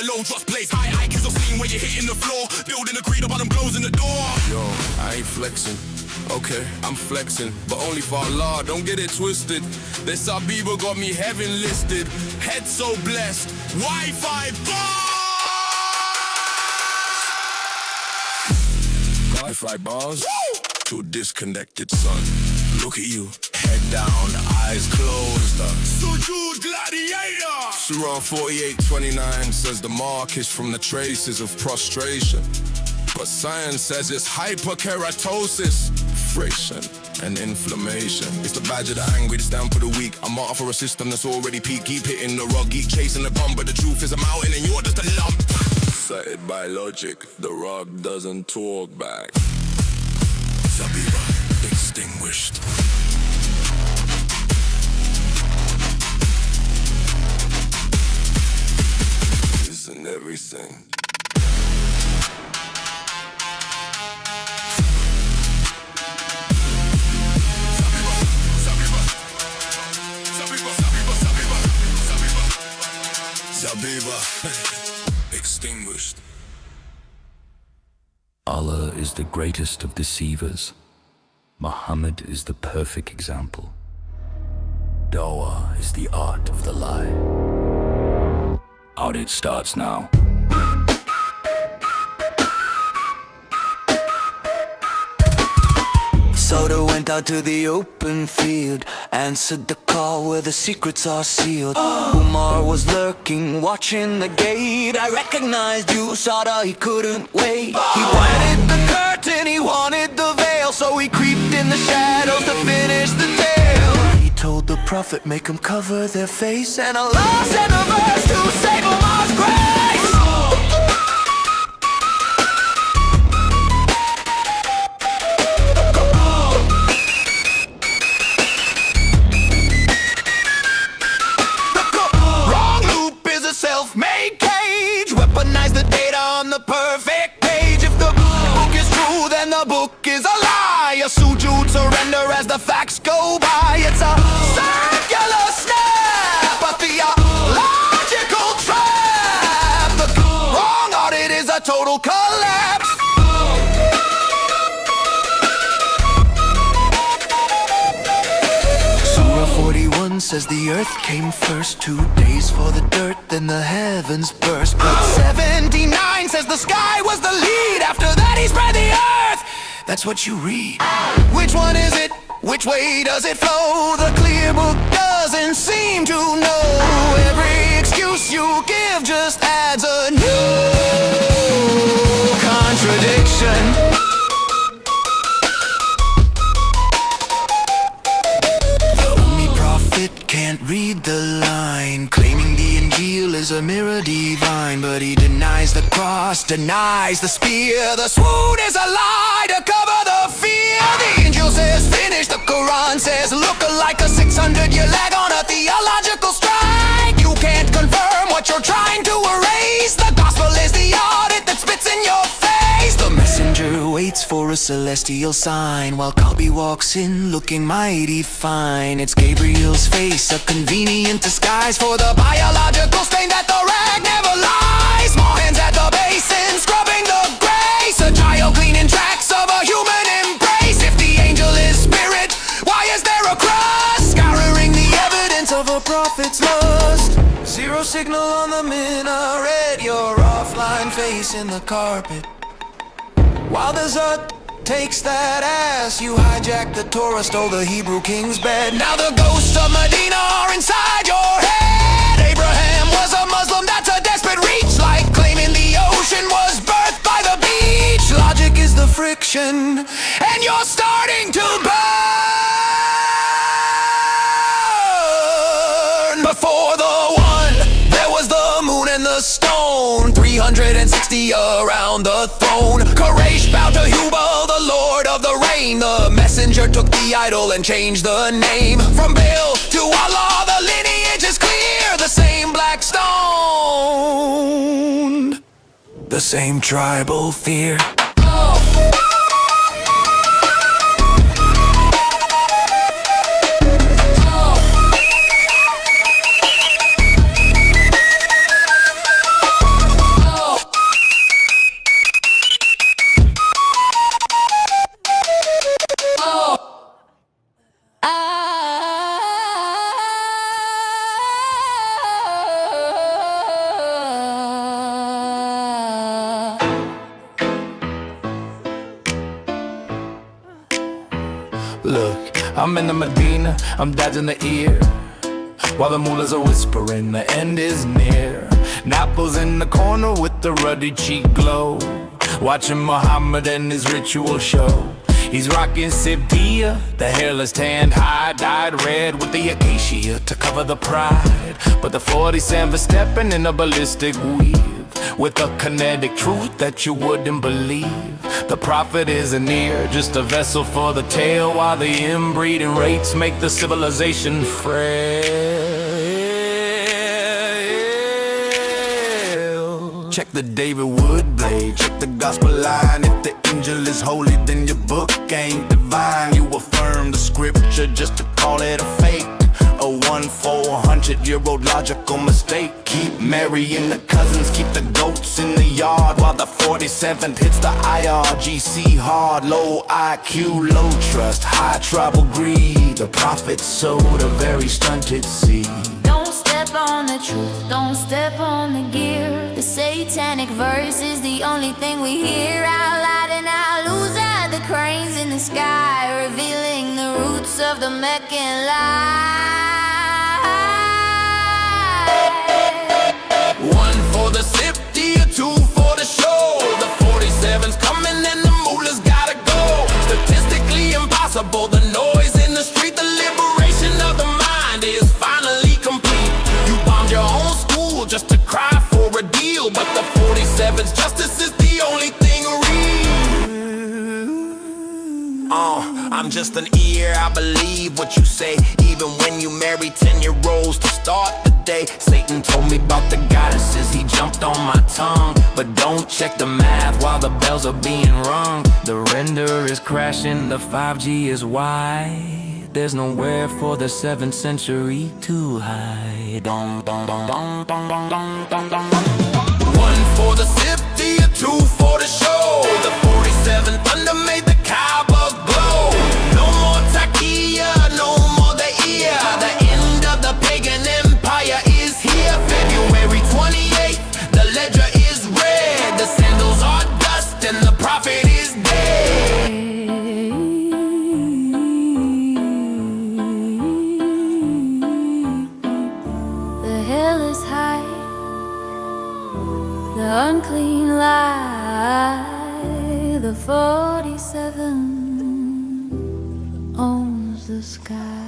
Low drops blaze high IQs of scene where you're hitting the floor. Building a greed about them blows in the door. Yo, I ain't flexing. Okay, I'm flexing, but only for Allah, don't get it twisted. This Abiba got me heaven listed. Head so blessed. Wi-Fi bars. Wi-Fi bars. Woo! To a disconnected son. Look at you. Head down, eyes closed. Sujud gladiator. Surah 48:29 says the mark is from the traces of prostration. But science says it's hyperkeratosis, friction, and inflammation. It's the badge of the angry, the stamp for the weak. I'm martyr for a system that's already peaked. Keep hitting the rug, keep chasing the bum, but the truth is a mountain and you're just a lump. Cited by logic, the rug doesn't talk back. Zabiba, extinguished. Isn't everything? Zabiba, extinguished. Allah is the greatest of deceivers. Muhammad is the perfect example. Dawah is the art of the lie. Audit starts now. Soda went out to the open field, answered the call where the secrets are sealed. Umar was lurking, watching the gate. I recognized you, Soda, he couldn't wait. He wanted the curtain, he wanted the veil, so he creeped in the shadows to finish the tale. He told the prophet, make them cover their face, and Allah sent a verse to save Umar's grace. Self-made cage, weaponize the data on the perfect page. If the book is true, then the book is a lie. A sujood surrender as the facts go by. It's a circular snap, a theological trap. The wrong audit is a total collapse. Surah 41 says the earth came first. 2 days for the dirt, then the heavens burst. But 79 says the sky was the lead. After that he spread the earth. That's what you read. Which one is it? Which way does it flow? The clear book doesn't seem to know. Every excuse you give just adds a new contradiction. Can't read the line, claiming the Injil is a mirror divine, but he denies the cross, denies the spear. The swoon is a lie to cover the fear. The angel says finish, the Quran says look like a 600-year lag on a theological strike. You can't confirm what you're trying to erase. The gospel is the audit that spits in your face. The messenger waits for a celestial sign, while Kalbi walks in looking mighty fine. It's Gabriel's face, a convenient disguise for the biological stain that the rag never lies. Small hands at the basin, scrubbing the grace. A child cleaning tracks of a human embrace. If the angel is spirit, why is there a cross? Scouring the evidence of a prophet's lust. Zero signal on the minaret, your offline face in the carpet. While the Zut takes that ass, you hijacked the Torah, stole the Hebrew king's bed. Now the ghosts of Medina are inside your head. Abraham was a Muslim, that's a desperate reach. Like claiming the ocean was birthed by the beach. Logic is the friction, and you're starting to burn. Before the one, there was the moon and the stone. 360 around the throne. Quraysh bowed to Hubal, the lord of the rain. The messenger took the idol and changed the name. From Baal to Allah, the lineage is clear. The same black stone, the same tribal fear. Look, I'm in the Medina, I'm dodging the ear, while the mullahs are whispering the end is near. Napo's in the corner with the ruddy cheek glow, watching Muhammad and his ritual show. He's rocking Sevilla, the hairless tanned hide, dyed red with the acacia to cover the pride. But the 47 stepping in a ballistic weave, with a kinetic truth that you wouldn't believe. The prophet isn't near, just a vessel for the tale, while the inbreeding rates make the civilization frail. Check the David Wood blade, check the gospel line. If the angel is holy, then your book ain't divine. You affirm the scripture just to call it a fake, a 1/400-year-old logical mistake. Keep marrying the cousins, keep the goats in the yard, while the 47th hits the IRGC hard. Low IQ, low trust, high tribal greed. The prophet sowed a very stunted seed. Don't step on the truth, don't step on the gear. The satanic verse is the only thing we hear out loud, and our lose are the cranes in the sky, revealing the roots of the Meccan lie. One for the safety, a two for the show. The 47's coming and the mullahs gotta go. Statistically impossible, the noise in the street, the liberation of the mind is finally complete. You bombed your own school just to cry for a deal, but the 47's justice is the only thing real. I'm just an ear, I believe what you say, even when you marry 10-year-olds to start the day. Satan told me about the goddesses, he jumped on my tongue, but don't check the math while the bells are being rung. The render is crashing, the 5G is wide, there's nowhere for the 7th century to hide. Dong, dong, dong, dong, dong, dong, dong, dong, dong. One for the safety, a two for the show. The 47 thunder made the Kaaba glow. No more Takia, no more the ear. The end of the pagan empire is here. February 28th, the ledger is red. The sandals are dust and the prophet is dead. The hill is high, the unclean lie. The 47 owns the sky.